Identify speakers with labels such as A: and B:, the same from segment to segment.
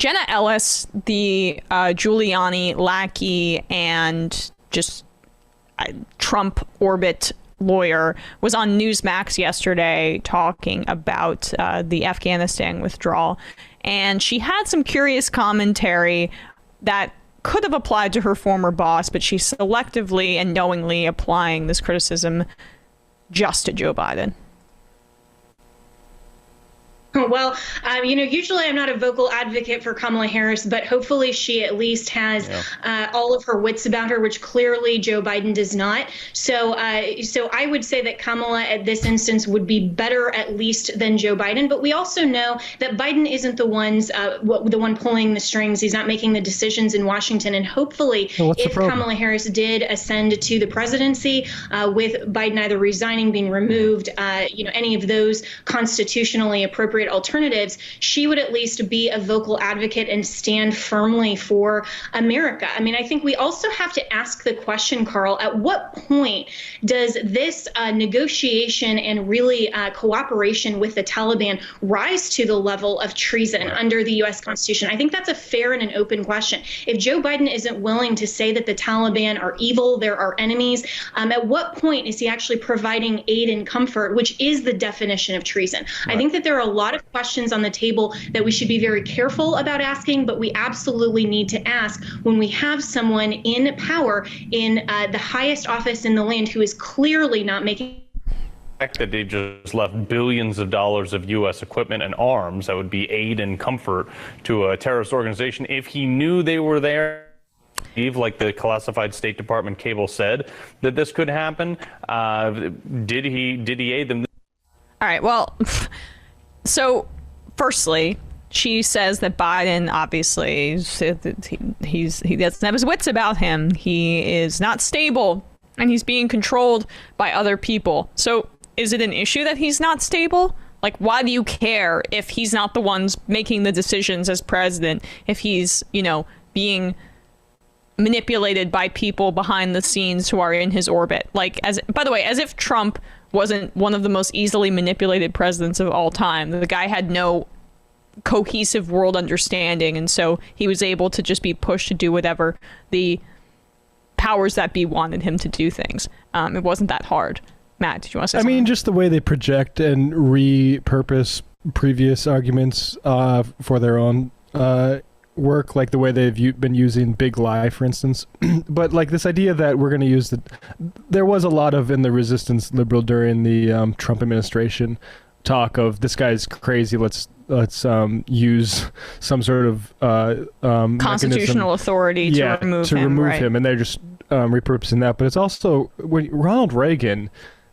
A: Jenna Ellis, the Giuliani lackey and just Trump orbit lawyer, was on Newsmax yesterday talking about the Afghanistan withdrawal. And she had some curious commentary that could have applied to her former boss, but she's selectively and knowingly applying this criticism just to Joe Biden.
B: Well, usually I'm not a vocal advocate for Kamala Harris, but hopefully she at least has all of her wits about her, which clearly Joe Biden does not. So I would say that Kamala at this instance would be better at least than Joe Biden. But we also know that Biden isn't the one pulling the strings. He's not making the decisions in Washington. And hopefully, if Kamala Harris did ascend to the presidency with Biden either resigning, being removed, any of those constitutionally appropriate alternatives, she would at least be a vocal advocate and stand firmly for America. I mean, I think we also have to ask the question, Carl, at what point does this negotiation and really cooperation with the Taliban rise to the level of treason under the U.S. Constitution? I think that's a fair and an open question. If Joe Biden isn't willing to say that the Taliban are evil, they're our enemies, at what point is he actually providing aid and comfort, which is the definition of treason? I think that there are a lot of questions on the table that we should be very careful about asking, but we absolutely need to ask when we have someone in power in the highest office in the land who is clearly not making
C: that they just left billions of dollars of U.S. equipment and arms that would be aid and comfort to a terrorist organization. If he knew they were there, like the classified State Department cable said, that this could happen, did he aid them?
A: All right, well, so firstly, she says that Biden obviously he doesn't have his wits about him. He is not stable and he's being controlled by other people. So is it an issue that he's not stable? Like, why do you care if he's not the ones making the decisions as president, if he's, being manipulated by people behind the scenes who are in his orbit? Like, by the way, as if Trump wasn't one of the most easily manipulated presidents of all time. The guy had no cohesive world understanding, and so he was able to just be pushed to do whatever the powers that be wanted him to do things. It wasn't that hard. Matt, did you want to say something?
D: I mean, just the way they project and repurpose previous arguments for their own work, like the way they've been using Big Lie, for instance. But like this idea that we're going to use there was a lot of in the resistance liberal during the Trump administration talk of this guy's crazy. Let's use some sort of
A: constitutional authority to remove him,
D: and they're just repurposing that. But it's also when Ronald Reagan.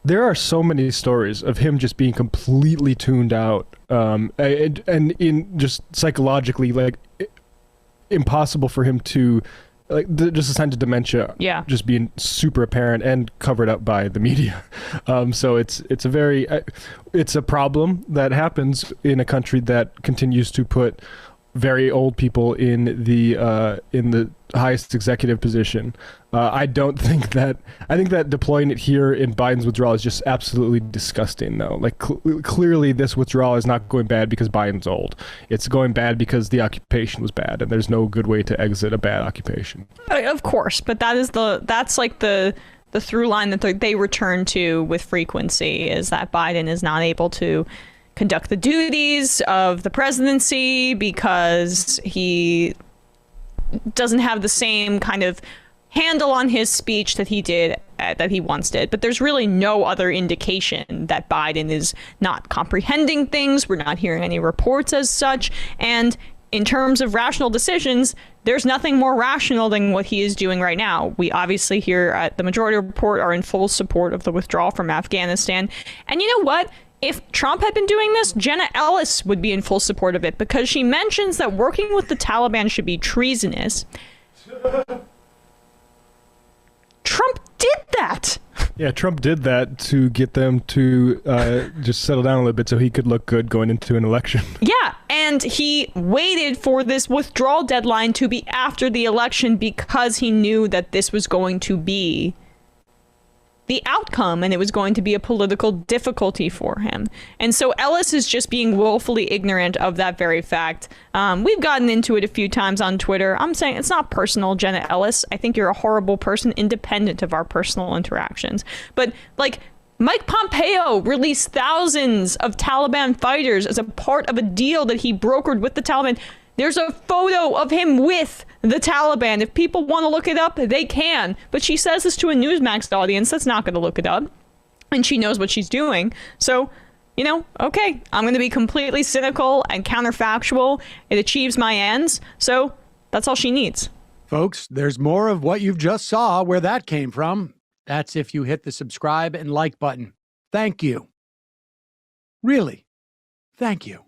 D: There are so many stories of him just being completely tuned out, and in just psychologically like impossible for him to just a sign of dementia.
A: Yeah,
D: just being super apparent and covered up by the media. So it's a problem that happens in a country that continues to put very old people in the highest executive position. I think that deploying it here in Biden's withdrawal is just absolutely disgusting, though. Like clearly this withdrawal is not going bad because Biden's old. It's going bad because the occupation was bad, and there's no good way to exit a bad occupation.
A: Of course, but that's like the through line that they return to with frequency, is that Biden is not able to conduct the duties of the presidency because he doesn't have the same kind of handle on his speech that he once did. But there's really no other indication that Biden is not comprehending things. We're not hearing any reports as such. And in terms of rational decisions, there's nothing more rational than what he is doing right now. We obviously here at the Majority Report are in full support of the withdrawal from Afghanistan. And you know what? If Trump had been doing this, Jenna Ellis would be in full support of it, because she mentions that working with the Taliban should be treasonous. Trump did that.
D: Yeah, Trump did that to get them to just settle down a little bit so he could look good going into an election.
A: Yeah, and he waited for this withdrawal deadline to be after the election because he knew that this was going to be the outcome, and it was going to be a political difficulty for him. And so Ellis is just being willfully ignorant of that very fact. We've gotten into it a few times on Twitter. I'm saying it's not personal, Jenna Ellis. I think you're a horrible person, independent of our personal interactions. But like, Mike Pompeo released thousands of Taliban fighters as a part of a deal that he brokered with the Taliban. There's a photo of him with the Taliban. If people want to look it up, they can. But she says this to a Newsmax audience that's not going to look it up. And she knows what she's doing. So, you know, okay, I'm going to be completely cynical and counterfactual. It achieves my ends. So that's all she needs.
E: Folks, there's more of what you've just saw where that came from. That's if you hit the subscribe and like button. Thank you. Really, thank you.